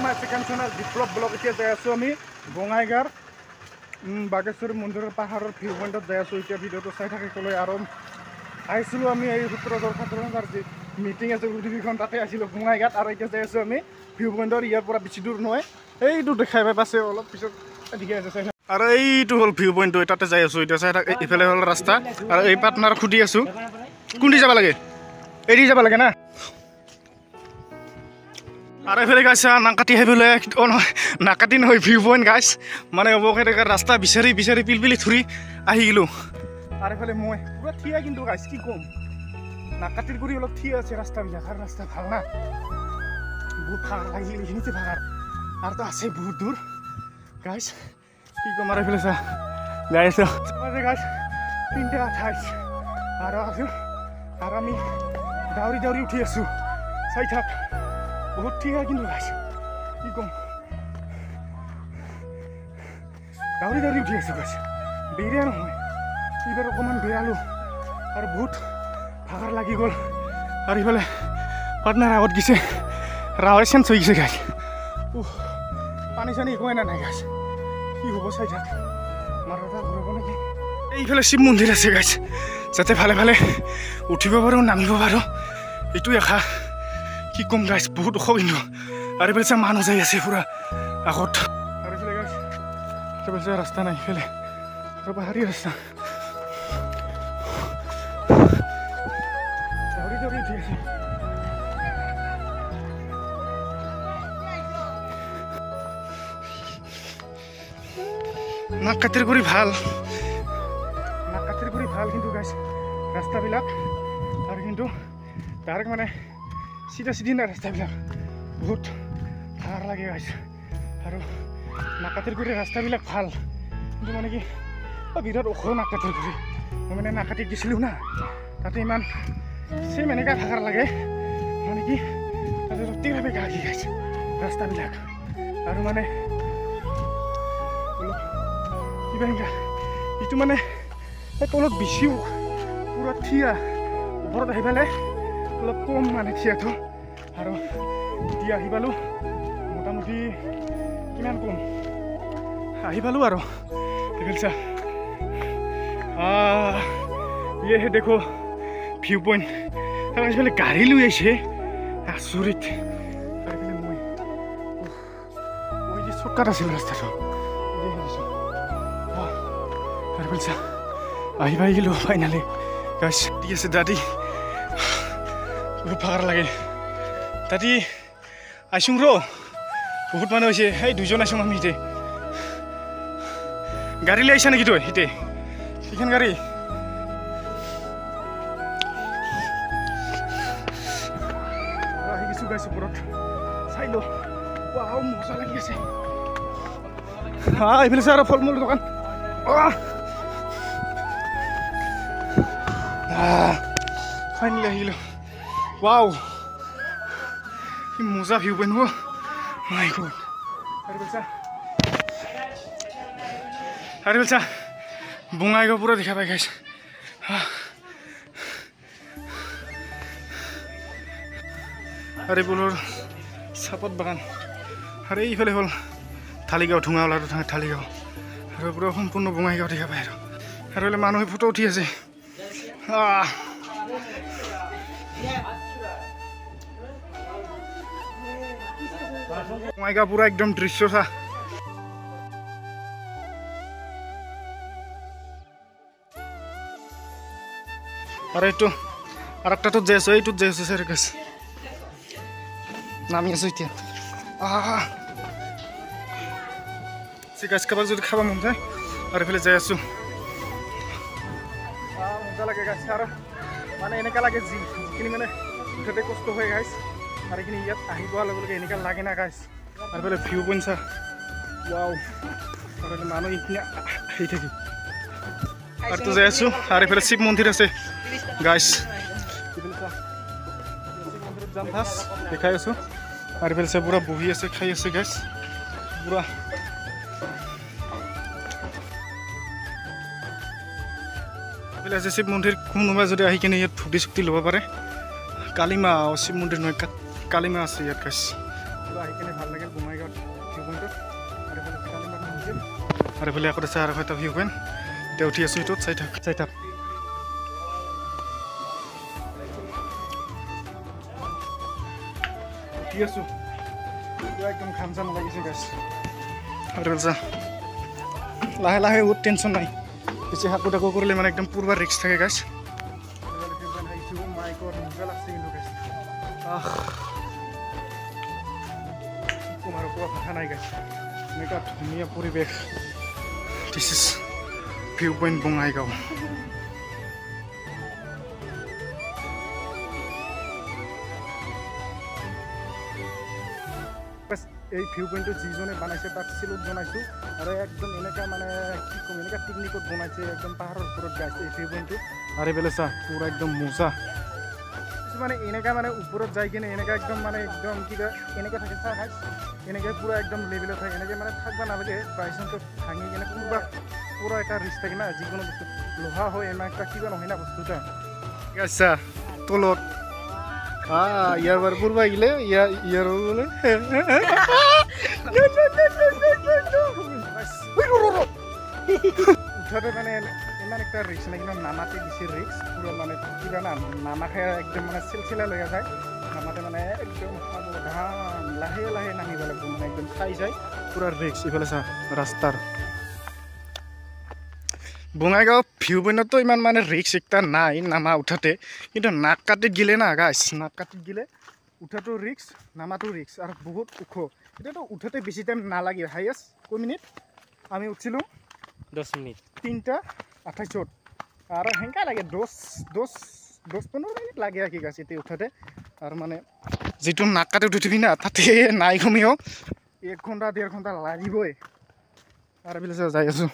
my second channel Biplab blog এতিয়া যাই আছো আমি বঙাইগাঁৱৰ বাগেশ্বৰী মন্দিৰৰ পাহাৰৰ ভিউ পইণ্টত যাই আছো এতিয়া ভিডিঅ'টো চাই থাকিবলৈ আৰু আহিছিলোঁ আমি এই সূত্ৰধৰ সাধাৰণৰ যি মিটিং আছে অধিৱেশন তাতে আছিলোঁ বঙাইগাঁৱত আৰু এতিয়া যাই আছোঁ আমি ভিউ পইণ্টৰ ইয়াৰ পৰা বেছি দূৰ নহয় এইটো দেখাই পাইছে অলপ পিছত ঠিকে আছে চাই আৰু এইটো হ'ল ভিউ পইণ্টটো তাতে যাই আছোঁ এতিয়া চাই থাক ইফালে হ'ল ৰাস্তা আৰু এই পাৰ্টনাৰ সুধি আছোঁ কোনদি যাব লাগে এৰি যাব লাগে না আৰু এইফালে গাইছে নাকাটি সেইফালে অঁ নহয় নাকাটি নহয় ভিউ পইণ্ট গাইছ মানে অৱশেষে ৰাস্তা বিচাৰি বিচাৰি পিলপিলি ধৰি আহি গ'লোঁ আৰু এইফালে মই পুৰা থিয়া কিন্তু গাইছ কি ক'ম নাকাটিৰ কৰি অলপ থিয়া আছে ৰাস্তাবিলাক আৰু ৰাস্তা ভাল না বহুত ভাল লাগিল এইখিনিতে ভাল আৰু তো আছে বহুত দূৰ গাইছ কি ক'ম আৰু এইফালে চা গাইছ গাইছ 3:28 আৰু আছোঁ আৰু আমি দাউৰি দাউৰি উঠি আছোঁ চাই থাক বহুত ঠিক আছে কিন্তু গাইছ কি ক'ম দাউৰি দাউৰি উঠি আছোঁ গাইছ বেৰিয়া নহয় এইবাৰ অকণমান বেৰালোঁ আৰু বহুত ভাগৰ লাগি গ'ল আৰু ইফালে পাৰ্টনাৰ আগত গৈছে ৰাৱৰ চেঞ্চ হৈ গৈছে গাইছ পানী চানী একোৱে নাই গাইছ কি হ'ব চাই থাক মাৰটা ঘূৰাব নেকি এইফালে শিৱ মন্দিৰ আছে গাইছ যাতে ভালে ভালে উঠিব পাৰোঁ নামিব পাৰোঁ এইটোৱে আশা কি ক'ম গাইছ বহুত ওখ কিন্তু আৰু এইফালে মানুহ যাই আছে পুৰা আগত আৰু এইফালে গাইছ এইফালে ৰাস্তা নাই এইফালে আৰু পাহাৰী ৰাস্তা দাউৰি দাউৰি উঠি আছে নাকাটিৰ কৰি ভাল কিন্তু গাইছ ৰাস্তাবিলাক আৰু কিন্তু তাৰ মানে চিধা চিধি নাই ৰাস্তাবিলাক বহুত ভাগৰ লাগে গাইছ আৰু নাকাটিৰ কৰি ৰাস্তাবিলাক ভাল কিন্তু মানে কি বিৰাট ওখ নাকাটিৰ কৰি মই মানে নাকাটিত দিছিলোঁ না তাতে ইমান চেম এনেকুৱা ভাগৰ লাগে মানে কি তাতে ৰতিভাৱে গা কি গাইছে ৰাস্তাবিলাক আৰু মানে অলপ কিবা এনেকুৱা ইটো মানে এই তলত বেছিও পুৰা থিয়া ওপৰত আহি পেলাই অলপ কম মানে থিয়াটো আৰু এতিয়া আহি পালোঁ মোটামুটি কিমান কম আহি পালোঁ আৰু দেখিছা ইয়েহে দেখো ভিউ পইণ্ট তাৰ এইফালে গাড়ী লৈ আহিছে আচৰিত আৰু এইফালে মই যে চৰ্টকাট আছিল ৰাস্তাটো আৰু বলছা আহি পাই গ'লোঁ ফাইনেলি গাইছ ঠিক আছে দাদি বহুত ভাগৰ লাগে দাদি আইচোং ৰ বহুত মানুহ হৈছে এই দুজন আইচোং আমি সিতে গাড়ী লৈ আহিছা নেকি তই সিতে সেইখন গাড়ী আহি গৈছোঁ গাইছ ওপৰত চাই ল মজা লাগি আছে এইফালে চা আৰু ফল মূল দোকান ফাইনেলি আহিলোঁ ৱাও কি মজা ভিউ পইণ্ট হ'ব মাই গড আৰু বলছা বঙাইগাঁও পুৰা দেখা পাই গাইছ আৰু এইবোৰৰ চাহপাত বাগান আৰু এইফালে হ'ল ঠালিগাঁও ঠোঙাওলাটো ঠালিগাঁও আৰু পুৰা সম্পূৰ্ণ বঙাইগাঁও দেখা পায় আৰু এইফালে মানুহে ফটো উঠি আছে বঙাইগাঁও পুৰা একদম দৃশ্য চা আৰু এইটো আৰু একটাটোত যাই আছো এইটোত যাই আছো চাৰ গাছ নামি আছো এতিয়া গাছ কাৰোবাক যদি খাব মন যায় আৰু এইফালে যাই আছো মজা লাগে গাছ আৰু মানে এনেকুৱা লাগে যিখিনি মানে উঠোঁতে কষ্ট হৈ গাইছ আৰু এইখিনি ইয়াত আহি পোৱাৰ লগে লগে এনেকুৱা লাগে না গাইছ আৰু এইফালে ভিউ পইণ্ট চা ৱাও আৰু মানুহ এইখিনি আহি থাকি আৰু তো যাই আছো আৰু এইফালে শিৱ মন্দিৰ আছে গাইছ মন্দিৰত যাম ফাৰ্ষ্ট দেখাই আছো আৰু এইফালে চা পুৰা বহি আছে খাই আছে গাইছ পুৰা এইফালে আছে শিৱ মন্দিৰ কোনোবাই যদি আহি কিনে ইয়াত ফূৰ্তি চুক্তি ল'ব পাৰে কালিমা শিৱ মন্দিৰ নহয় কালিমা আছে ইয়াত গাইছ আহি কিনে ভাল লাগিল বঙাইগাঁৱত ভিউ পইণ্টত আৰু এইফালে আকৌ আছে আৰু এটা ভিউ পইণ্ট এতিয়া উঠি আছোঁ এইটোত চাই থাক উঠি আছোঁ একদম ঘাম চাম লাগিছে গাছ আৰু লাহে লাহে বহুত টেনশ্যন নাই বেছি হাকু টাকু কৰিলে মানে একদম পূৰ্বাৰ ৰিক্স থাকে গাছ তোমাৰ পৰা ভাষা নাই গাছ এনেকুৱা ধুনীয়া পৰিৱেশ this is view point Bongaigaon এই ভিউ পইণ্টটো যিজনে বনাইছে তাক চিলুট জনাইছোঁ আৰু একদম এনেকুৱা মানে কি ক'ম এনেকুৱা পিকনিকত বনাইছে একদম পাহাৰৰ ওপৰত গাইছে এই ভিউ পইণ্টটো আৰু এইফালে চা পূৰা একদম মজা মানে এনেকুৱা মানে ওপৰত যাই কিনে এনেকুৱা একদম মানে একদম কিবা এনেকৈ থাকে চা গাইছ এনেকৈ পূৰা একদম লেভেলত থাকে এনেকৈ মানে থাকিব নালাগে বাইচনটো ভাঙি কিনে পূৰা এটা ৰিস্ক থাকে না যিকোনো বস্তু লোহা হয় এনেকুৱা কিবা নহয় না বস্তু এটা আচ্ছা তলত ইয়াৰ বাৰ পূৰ্বা আহিলে ইয়াৰ বোলে উঠাতে মানে ইমান একটা ৰিক্স নাই কিন্তু নামাতে বেছি ৰিক্স পুরো মানে কিবা না নামা খাই একদম মানে চিলচিলা লৈ যায় নামাতে মানে একদম সাৱধান লাহে লাহে নামিব লাগিব মানে একদম চাই যায় পুৰা ৰিক্স ইফালে চা ৰাস্তাৰ বঙাইগাঁও ভিউ পইণ্টতো ইমান মানে ৰিক্স একটা নাই নামা উঠাতে কিন্তু নাক কাটিত গিলে না গাইছ নাক কাটিত গিলে উঠাটো ৰিক্স নামাটো ৰিক্স আৰু বহুত ওখ এতিয়াতো উঠাতে বেছি টাইম নালাগে হাইয়েষ্ট কেই মিনিট আমি উঠিছিলোঁ 10 মিনিট 3:28 আৰু হেংকা লাগে 10-15 মিনিট লাগে কি গাছ এতিয়া উঠাতে আৰু মানে যিটো নাক কাটি উঠিবি না তাতে নাই কমেও 1 ঘণ্টা 1.5 ঘণ্টা লাগিবই আৰু বোলে যাই আছোঁ